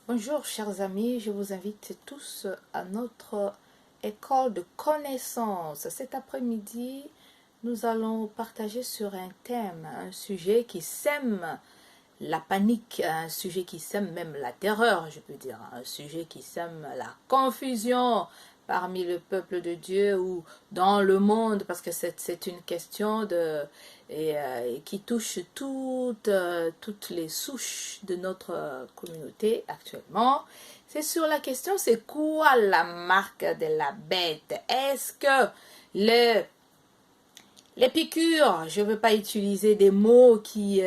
Bonjour chers amis, je vous invite tous à notre école de connaissances. Cet après-midi, nous allons partager sur un thème, un sujet qui sème la panique, un sujet qui sème même la terreur, je peux dire, un sujet qui sème la confusion parmi le peuple de Dieu ou dans le monde, parce que c'est une question qui touche toutes les souches de notre communauté actuellement. C'est sur la question, c'est quoi la marque de la bête? Est-ce que les piqûres, je ne veux pas utiliser des mots qui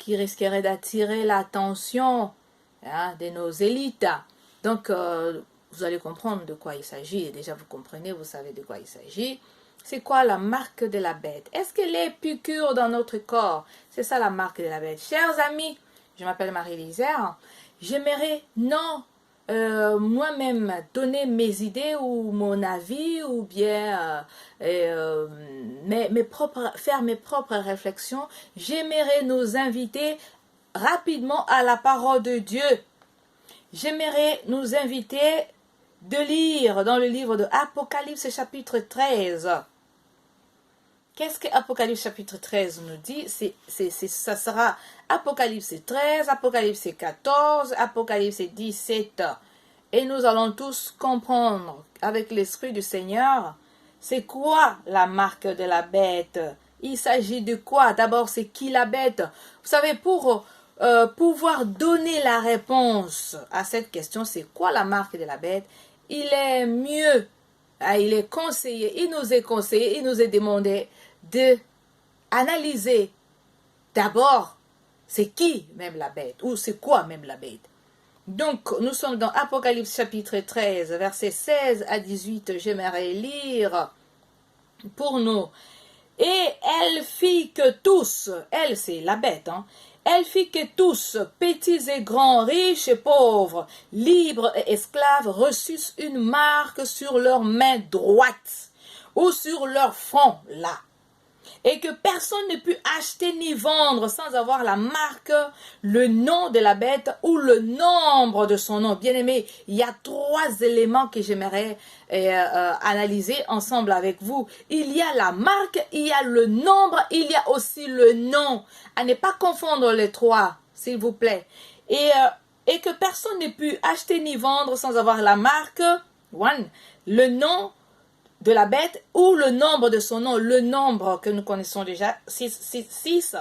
risqueraient d'attirer l'attention de nos élites. Donc, vous allez comprendre de quoi il s'agit. Déjà, vous comprenez, vous savez de quoi il s'agit. C'est quoi la marque de la bête? Est-ce que les piqûres dans notre corps, c'est ça la marque de la bête? Chers amis, je m'appelle Marie-Lisère. J'aimerais, non, moi-même donner mes idées ou mon avis ou bien faire mes propres réflexions. J'aimerais nous inviter rapidement à la parole de Dieu. J'aimerais nous inviter de lire dans le livre de Apocalypse chapitre 13. Qu'est-ce que Apocalypse chapitre 13 nous dit? Ça sera Apocalypse 13, Apocalypse 14, Apocalypse 17. Et nous allons tous comprendre avec l'Esprit du Seigneur, c'est quoi la marque de la bête? Il s'agit de quoi? D'abord, c'est qui la bête? Vous savez, pour pouvoir donner la réponse à cette question, c'est quoi la marque de la bête? Il est mieux, il est conseillé, il nous est conseillé, il nous est demandé de analyser d'abord c'est qui même la bête ou c'est quoi même la bête. Donc nous sommes dans Apocalypse chapitre 13 versets 16 à 18. J'aimerais lire pour nous. Et elle fit que tous, elle c'est la bête, elle fit que tous, petits et grands, riches et pauvres, libres et esclaves, reçussent une marque sur leur main droite ou sur leur front là. Et que personne ne put acheter ni vendre sans avoir la marque, le nom de la bête ou le nombre de son nom. Bien aimé, il y a trois éléments que j'aimerais analyser ensemble avec vous. Il y a la marque, il y a le nombre, il y a aussi le nom. À ne pas confondre les trois, s'il vous plaît. Et que personne ne put acheter ni vendre sans avoir la marque, le nom de la bête ou le nombre de son nom, le nombre que nous connaissons déjà, 6.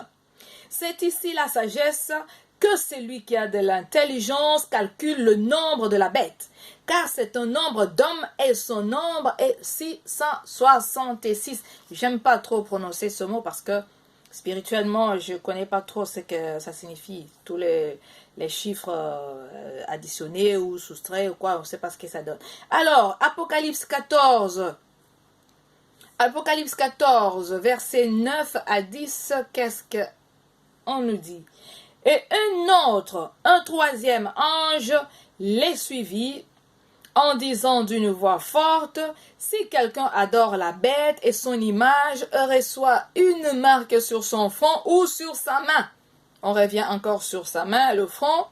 C'est ici la sagesse que celui qui a de l'intelligence calcule le nombre de la bête, car c'est un nombre d'hommes et son nombre est 666. J'aime pas trop prononcer ce mot parce que spirituellement, je connais pas trop ce que ça signifie, tous les chiffres additionnés ou soustraits ou quoi, on ne sait pas ce que ça donne. Alors, Apocalypse 14, versets 9 à 10, qu'est-ce qu'on nous dit? Et un troisième ange les suivit en disant d'une voix forte, si quelqu'un adore la bête et son image, reçoit une marque sur son front ou sur sa main. On revient encore sur sa main, le front.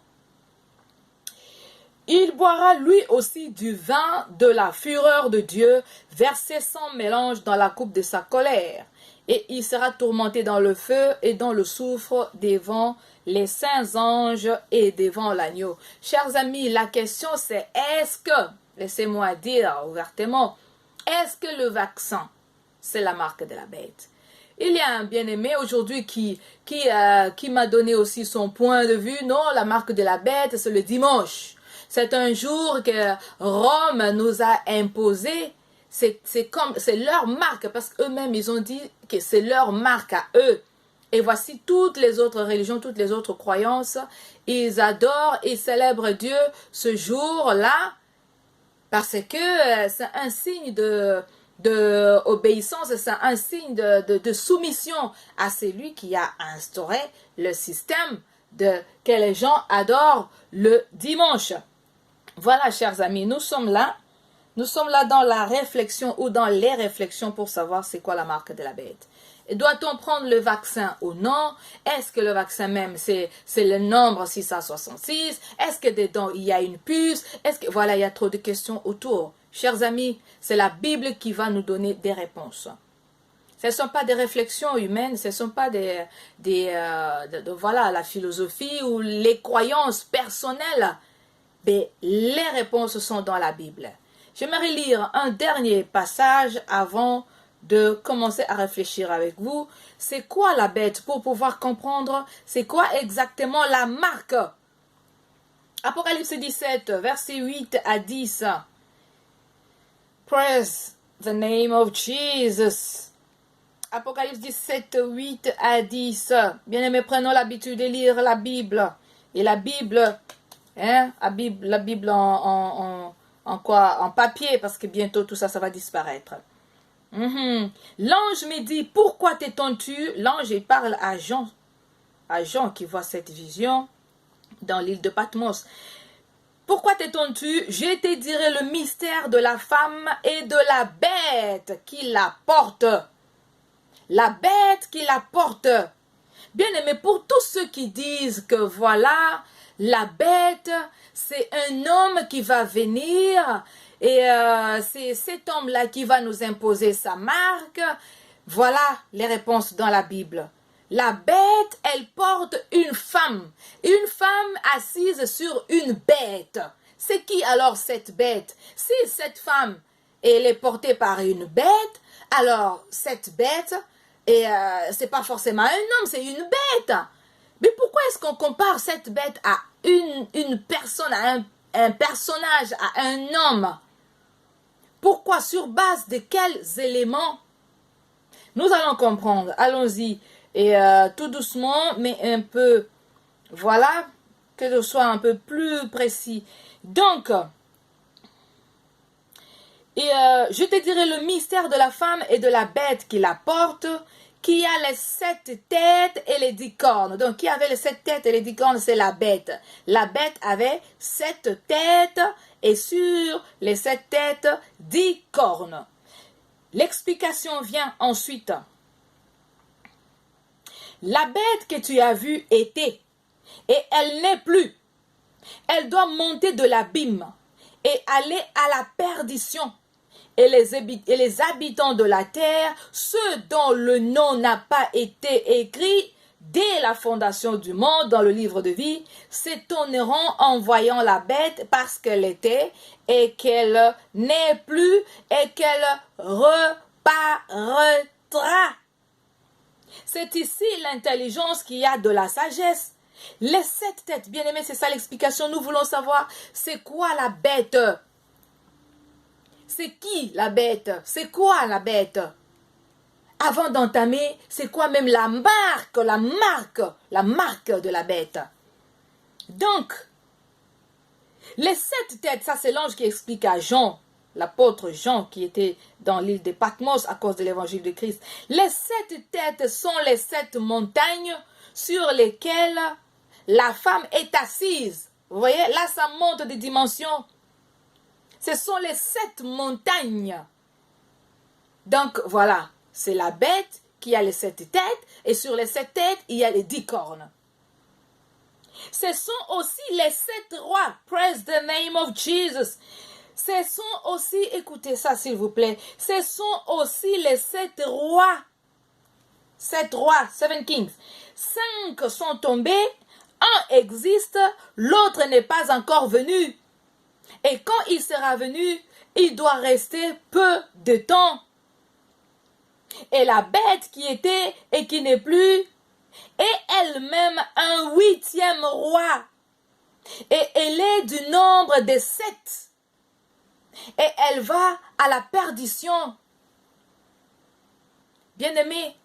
Il boira lui aussi du vin de la fureur de Dieu, versé sans mélange dans la coupe de sa colère. Et il sera tourmenté dans le feu et dans le soufre devant les saints anges et devant l'agneau. Chers amis, la question c'est, est-ce que, laissez-moi dire ouvertement, est-ce que le vaccin, c'est la marque de la bête? Il y a un bien-aimé aujourd'hui qui m'a donné aussi son point de vue. Non, la marque de la bête, c'est le dimanche. C'est un jour que Rome nous a imposé. C'est leur marque, parce qu'eux-mêmes, ils ont dit que c'est leur marque à eux. Et voici toutes les autres religions, toutes les autres croyances. Ils adorent et célèbrent Dieu ce jour-là parce que c'est un signe de obéissance, c'est un signe de soumission à celui qui a instauré le système que les gens adorent le dimanche. Voilà, chers amis, nous sommes là dans la réflexion ou dans les réflexions pour savoir c'est quoi la marque de la bête. Doit-on prendre le vaccin ou non? Est-ce que le vaccin même, c'est le nombre 666? Est-ce que dedans, il y a une puce? Est-ce que, voilà, il y a trop de questions autour. Chers amis, c'est la Bible qui va nous donner des réponses. Ce ne sont pas des réflexions humaines, ce ne sont pas voilà, la philosophie ou les croyances personnelles. Mais les réponses sont dans la Bible. J'aimerais lire un dernier passage avant de commencer à réfléchir avec vous. C'est quoi la bête pour pouvoir comprendre c'est quoi exactement la marque? Apocalypse 17, versets 8 à 10. Praise the name of Jesus. Apocalypse 17, 8 à 10. Bien-aimés, prenons l'habitude de lire la Bible. Et la Bible, hein, la Bible en quoi? En papier, parce que bientôt tout ça, ça va disparaître. L'ange me dit, pourquoi t'étonnes-tu? L'ange, il parle à Jean qui voit cette vision dans l'île de Patmos. Pourquoi t'étonnes-tu? Je te dirai le mystère de la femme et de la bête qui la porte. La bête qui la porte. Bien aimé, pour tous ceux qui disent que voilà, la bête, c'est un homme qui va venir et c'est cet homme-là qui va nous imposer sa marque. Voilà les réponses dans la Bible. La bête, elle porte une femme assise sur une bête. C'est qui alors cette bête? Si cette femme, elle est portée par une bête, alors cette bête, c'est pas forcément un homme, c'est une bête. Mais pourquoi est-ce qu'on compare cette bête à une personne, à un personnage, à un homme? Pourquoi? Sur base de quels éléments? Nous allons comprendre. Allons-y. Et tout doucement, mais un peu, voilà, que ce soit un peu plus précis. Donc, je te dirai le mystère de la femme et de la bête qui la porte, qui a les 7 têtes et les 10 cornes. Donc, qui avait les 7 têtes et les 10 cornes, c'est la bête. La bête avait 7 têtes et sur les 7 têtes, 10 cornes. L'explication vient ensuite. La bête que tu as vue était, et elle n'est plus. Elle doit monter de l'abîme et aller à la perdition. Et les habitants de la terre, ceux dont le nom n'a pas été écrit dès la fondation du monde dans le livre de vie, s'étonneront en voyant la bête parce qu'elle était et qu'elle n'est plus et qu'elle reparaîtra. C'est ici l'intelligence qui a de la sagesse. Les 7 têtes, bien aimés, c'est ça l'explication. Nous voulons savoir, c'est quoi la bête? C'est qui la bête? C'est quoi la bête? Avant d'entamer, c'est quoi même la marque de la bête? Donc, les 7 têtes, ça c'est l'ange qui explique à Jean, l'apôtre Jean qui était dans l'île de Patmos à cause de l'évangile de Christ. Les 7 têtes sont les 7 montagnes sur lesquelles la femme est assise. Vous voyez, là ça monte de dimensions. Ce sont les 7 montagnes. Donc voilà, c'est la bête qui a les 7 têtes et sur les 7 têtes, il y a les 10 cornes. Ce sont aussi les 7 rois. Praise the name of Jesus. Ce sont aussi, écoutez ça s'il vous plaît, ce sont aussi les 7 rois. 7 rois, 7 kings. 5 sont tombés, un existe, l'autre n'est pas encore venu. Et quand il sera venu, il doit rester peu de temps. Et la bête qui était et qui n'est plus est elle-même un 8e roi. Et elle est du nombre des 7. Et elle va à la perdition. Bien-aimés,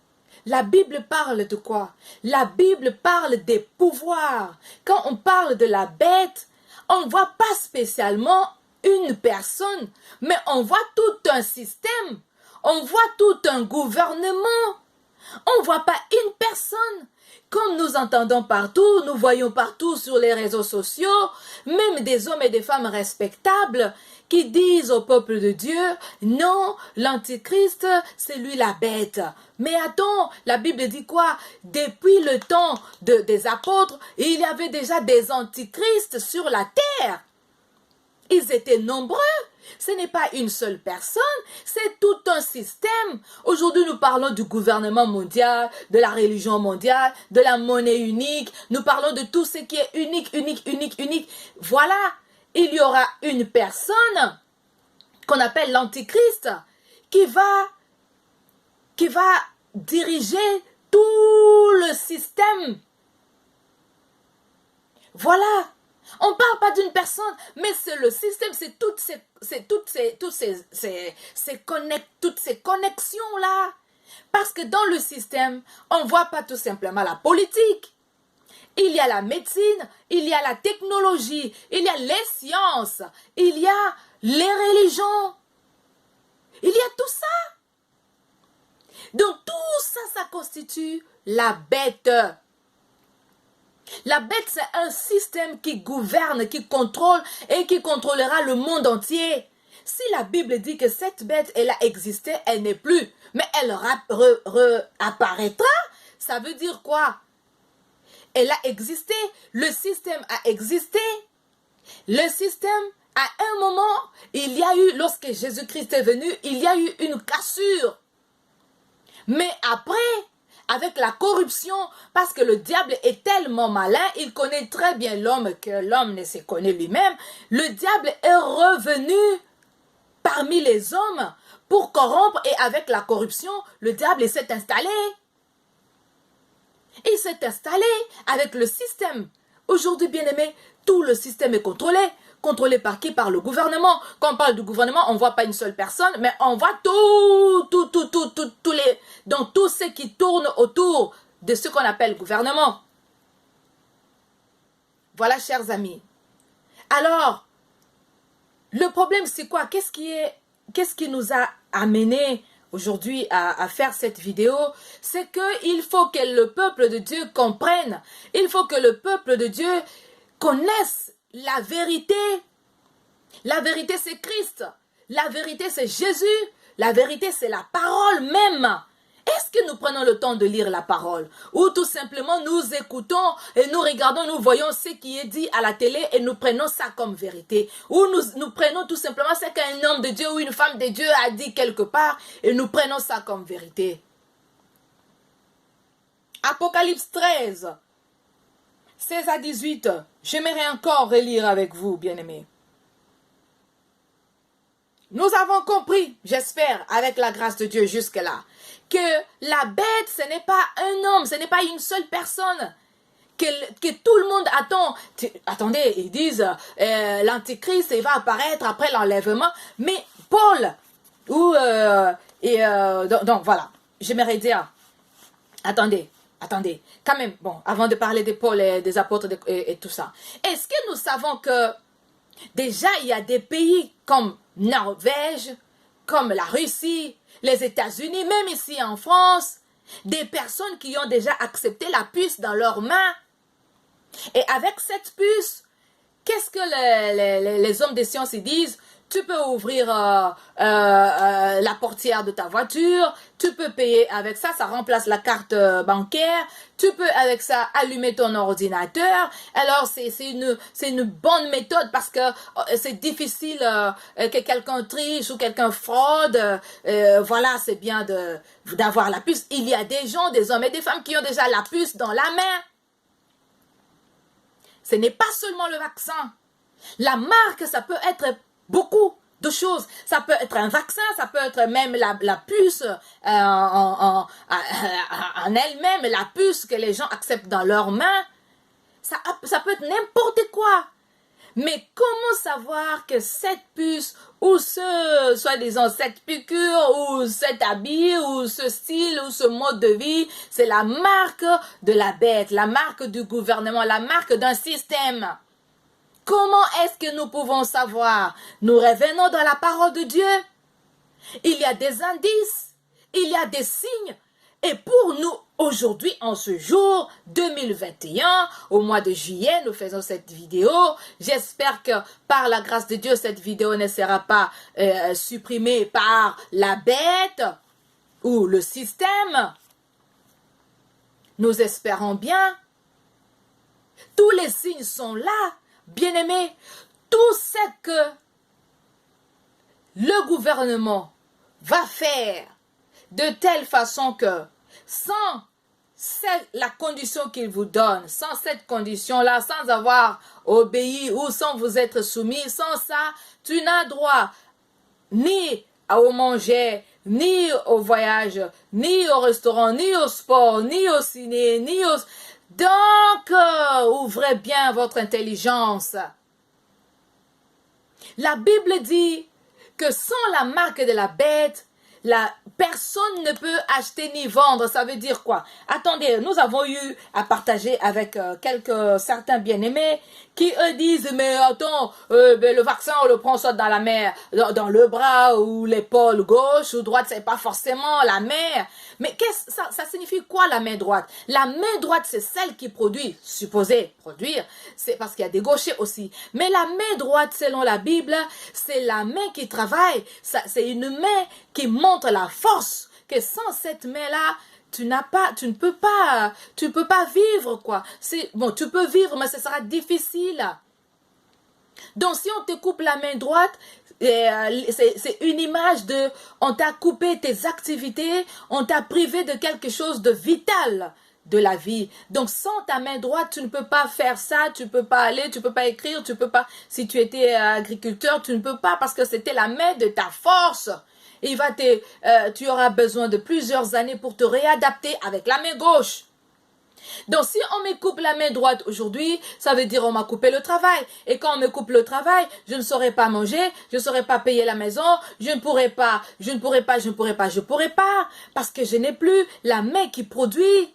la Bible parle de quoi? La Bible parle des pouvoirs. Quand on parle de la bête, on ne voit pas spécialement une personne, mais on voit tout un système. On voit tout un gouvernement. On ne voit pas une personne, Comme nous entendons partout, nous voyons partout sur les réseaux sociaux, même des hommes et des femmes respectables qui disent au peuple de Dieu, non, l'antichrist, c'est lui la bête. Mais attends, la Bible dit quoi? Depuis le temps des apôtres, il y avait déjà des antichrists sur la terre. Ils étaient nombreux. Ce n'est pas une seule personne, c'est tout un système. Aujourd'hui, nous parlons du gouvernement mondial, de la religion mondiale, de la monnaie unique. Nous parlons de tout ce qui est unique. Voilà, il y aura une personne qu'on appelle l'antichrist qui va diriger tout le système. Voilà. On ne parle pas d'une personne, mais c'est le système, c'est toutes ces connexions-là. Parce que dans le système, on ne voit pas tout simplement la politique. Il y a la médecine, il y a la technologie, il y a les sciences, il y a les religions. Il y a tout ça. Donc tout ça, ça constitue la bête. La bête, c'est un système qui gouverne, qui contrôle et qui contrôlera le monde entier. Si la Bible dit que cette bête, elle a existé, elle n'est plus, mais elle réapparaîtra, ça veut dire quoi? Elle a existé, le système a existé. Le système, à un moment, il y a eu, lorsque Jésus-Christ est venu, il y a eu une cassure. Mais après, avec la corruption, parce que le diable est tellement malin, il connaît très bien l'homme que l'homme ne se connaît lui-même, le diable est revenu parmi les hommes pour corrompre et avec la corruption, le diable s'est installé. Il s'est installé avec le système. Aujourd'hui, bien aimé, tout le système est contrôlé. Contrôlé par qui? Par le gouvernement. Quand on parle du gouvernement, on ne voit pas une seule personne, mais on voit donc tout ce qui tourne autour de ce qu'on appelle gouvernement. Voilà, chers amis. Alors, le problème, c'est quoi? Qu'est-ce qui nous a amené aujourd'hui à faire cette vidéo? C'est qu'il faut que le peuple de Dieu comprenne. Il faut que le peuple de Dieu connaisse la vérité. La vérité, c'est Christ. La vérité, c'est Jésus. La vérité, c'est la parole même. Est-ce que nous prenons le temps de lire la parole? Ou tout simplement nous écoutons et nous regardons, nous voyons ce qui est dit à la télé et nous prenons ça comme vérité? Ou nous prenons tout simplement ce qu'un homme de Dieu ou une femme de Dieu a dit quelque part et nous prenons ça comme vérité? Apocalypse 13, 16 à 18. J'aimerais encore relire avec vous, bien-aimés. Nous avons compris, j'espère, avec la grâce de Dieu jusque-là, que la bête, ce n'est pas un homme, ce n'est pas une seule personne, que tout le monde attend. Attendez, ils disent, l'antichrist, il va apparaître après l'enlèvement, mais Paul, donc voilà, j'aimerais dire, attendez, quand même, bon, avant de parler de Paul et des apôtres et tout ça, est-ce que nous savons que déjà il y a des pays comme Norvège, comme la Russie, les États-Unis, même ici en France, des personnes qui ont déjà accepté la puce dans leurs mains. Et avec cette puce, qu'est-ce que les hommes de science ils disent? Tu peux ouvrir la portière de ta voiture, tu peux payer avec ça, ça remplace la carte bancaire, tu peux avec ça allumer ton ordinateur. Alors c'est une bonne méthode parce que c'est difficile que quelqu'un triche ou quelqu'un fraude. Voilà, c'est bien d'avoir la puce. Il y a des gens, des hommes et des femmes qui ont déjà la puce dans la main. Ce n'est pas seulement le vaccin. La marque, ça peut être beaucoup de choses. Ça peut être un vaccin, ça peut être même la puce en elle-même, la puce que les gens acceptent dans leurs mains. Ça peut être n'importe quoi. Mais comment savoir que cette puce ou soi-disant cette piqûre ou cet habit ou ce style ou ce mode de vie, c'est la marque de la bête, la marque du gouvernement, la marque d'un système? Comment est-ce que nous pouvons savoir? Nous revenons dans la parole de Dieu. Il y a des indices, il y a des signes. Et pour nous, aujourd'hui, en ce jour 2021, au mois de juillet, nous faisons cette vidéo. J'espère que par la grâce de Dieu, cette vidéo ne sera pas supprimée par la bête ou le système. Nous espérons bien. Tous les signes sont là, bien-aimés. Tout ce que le gouvernement va faire de telle façon que sans la condition qu'il vous donne, sans cette condition-là, sans avoir obéi ou sans vous être soumis, sans ça, tu n'as droit ni au manger, ni au voyage, ni au restaurant, ni au sport, ni au ciné, ni au... Donc, ouvrez bien votre intelligence. La Bible dit que sans la marque de la bête, la personne ne peut acheter ni vendre. Ça veut dire quoi? Attendez, nous avons eu à partager avec certains bien-aimés qui eux disent, mais attends, le vaccin on le prend soit dans la mer, dans le bras ou l'épaule gauche ou droite, c'est pas forcément la main. Mais ça signifie quoi la main droite? La main droite c'est celle qui produit, supposé produire, c'est parce qu'il y a des gauchers aussi. Mais la main droite selon la Bible, c'est la main qui travaille, c'est une main qui montre la force, que sans cette main-là, tu ne peux pas vivre, quoi. Bon, tu peux vivre, mais ce sera difficile. Donc, si on te coupe la main droite, c'est une image de, on t'a coupé tes activités, on t'a privé de quelque chose de vital de la vie. Donc, sans ta main droite, tu ne peux pas faire ça, tu ne peux pas aller, tu ne peux pas écrire, tu ne peux pas, si tu étais agriculteur, tu ne peux pas parce que c'était la main de ta force. Et tu auras besoin de plusieurs années pour te réadapter avec la main gauche. Donc, si on me coupe la main droite aujourd'hui, ça veut dire on m'a coupé le travail. Et quand on me coupe le travail, je ne saurais pas manger, je ne saurais pas payer la maison, je ne pourrais pas, parce que je n'ai plus la main qui produit.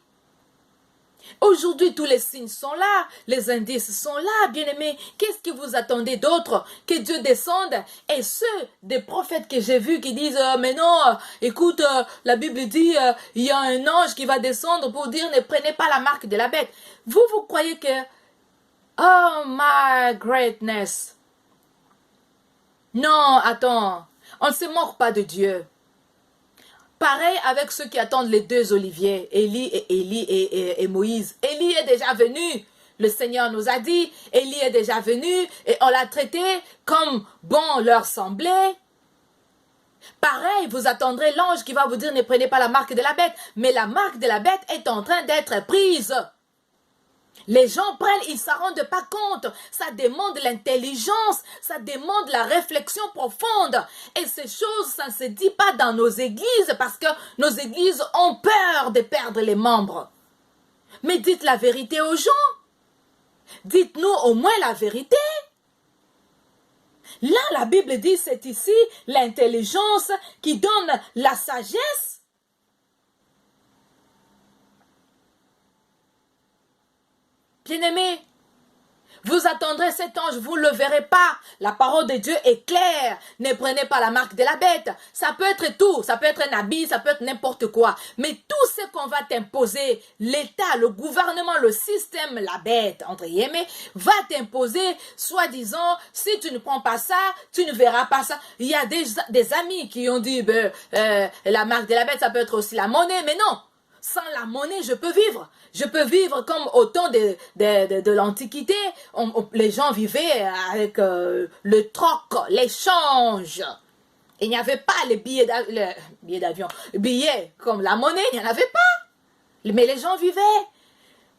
Aujourd'hui, tous les signes sont là, les indices sont là, bien-aimés. Qu'est-ce que vous attendez d'autre? Que Dieu descende? Et ceux des prophètes que j'ai vus qui disent mais non, écoute, la Bible dit il y a un ange qui va descendre pour dire ne prenez pas la marque de la bête. Vous croyez que oh my greatness. Non, attends, on ne se moque pas de Dieu. Pareil avec ceux qui attendent les deux oliviers, Élie et Moïse. Élie est déjà venu. Le Seigneur nous a dit, Élie est déjà venu et on l'a traité comme bon leur semblait. Pareil, vous attendrez l'ange qui va vous dire ne prenez pas la marque de la bête. Mais la marque de la bête est en train d'être prise. Les gens prennent, ils ne s'en rendent pas compte. Ça demande l'intelligence, ça demande la réflexion profonde. Et ces choses, ça ne se dit pas dans nos églises parce que nos églises ont peur de perdre les membres. Mais dites la vérité aux gens. Dites-nous au moins la vérité. Là, la Bible dit, c'est ici l'intelligence qui donne la sagesse. Bien-aimés, vous attendrez cet ange, vous ne le verrez pas. La parole de Dieu est claire. Ne prenez pas la marque de la bête. Ça peut être tout. Ça peut être un habit, ça peut être n'importe quoi. Mais tout ce qu'on va t'imposer, l'État, le gouvernement, le système, la bête, entre guillemets, va t'imposer, soi-disant, si tu ne prends pas ça, tu ne verras pas ça. Il y a des amis qui ont dit, la marque de la bête, ça peut être aussi la monnaie, mais non. Sans la monnaie, je peux vivre. Je peux vivre comme au temps de l'Antiquité. Les gens vivaient avec le troc, l'échange. Il n'y avait pas les billets d'avion. Billets comme la monnaie, il n'y en avait pas. Mais les gens vivaient.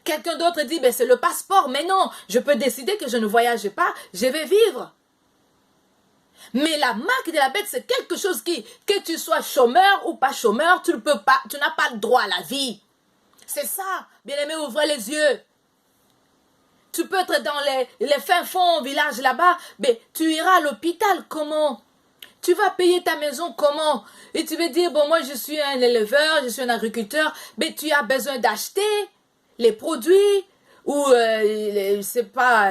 Quelqu'un d'autre dit, c'est le passeport. Mais non, je peux décider que je ne voyage pas, je vais vivre. Mais la marque de la bête, c'est quelque chose que tu sois chômeur ou pas chômeur, tu n'as pas le droit à la vie. C'est ça, bien-aimé, ouvrez les yeux. Tu peux être dans les fins fonds villages là-bas, mais tu iras à l'hôpital, comment? Tu vas payer ta maison, comment? Et tu vas dire, bon, moi je suis un éleveur, je suis un agriculteur, mais tu as besoin d'acheter les produits, ou c'est pas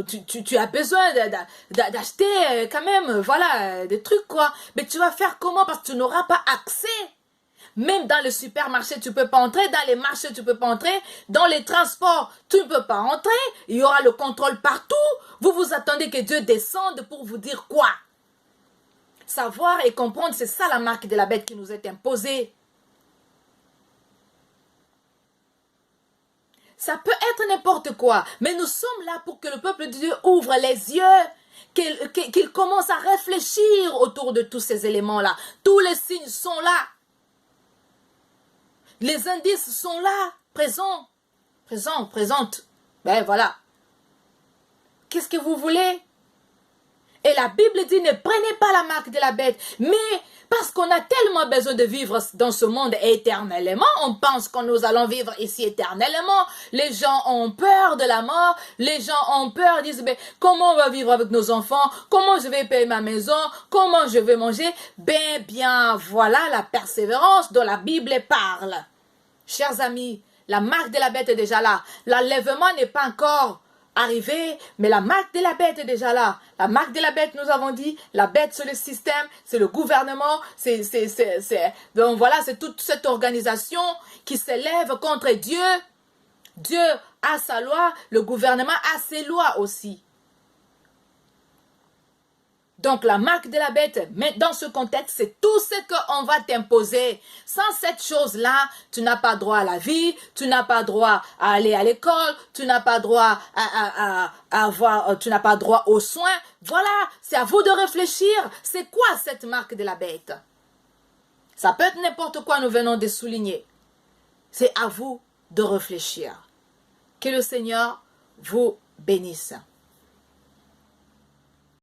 tu as besoin d'acheter quand même voilà des trucs quoi, mais tu vas faire comment parce que tu n'auras pas accès. Même dans le supermarché, tu ne peux pas entrer. Dans les marchés, tu ne peux pas entrer. Dans les transports, tu ne peux pas entrer. Il y aura le contrôle partout. Vous vous attendez que Dieu descende pour vous dire quoi? Savoir et comprendre, c'est ça la marque de la bête qui nous est imposée. Ça peut être n'importe quoi, mais nous sommes là pour que le peuple de Dieu ouvre les yeux, qu'il commence à réfléchir autour de tous ces éléments-là. Tous les signes sont là. Les indices sont là, présents, présentes. Ben voilà. Qu'est-ce que vous voulez? Et la Bible dit, ne prenez pas la marque de la bête, mais parce qu'on a tellement besoin de vivre dans ce monde éternellement, on pense que nous allons vivre ici éternellement. Les gens ont peur de la mort, les gens ont peur, disent, ben, comment on va vivre avec nos enfants, comment je vais payer ma maison, comment je vais manger. Bien, voilà la persévérance dont la Bible parle. Chers amis, la marque de la bête est déjà là. L'enlèvement n'est pas encore arrivé, mais la marque de la bête est déjà là. La marque de la bête, nous avons dit, la bête c'est le système, c'est le gouvernement, donc voilà, c'est toute cette organisation qui s'élève contre Dieu. Dieu a sa loi, le gouvernement a ses lois aussi. Donc la marque de la bête, mais dans ce contexte, c'est tout ce qu'on va t'imposer. Sans cette chose-là, tu n'as pas droit à la vie, tu n'as pas droit à aller à l'école, tu n'as pas droit tu n'as pas droit aux soins. Voilà, c'est à vous de réfléchir. C'est quoi cette marque de la bête? Ça peut être n'importe quoi, nous venons de souligner. C'est à vous de réfléchir. Que le Seigneur vous bénisse.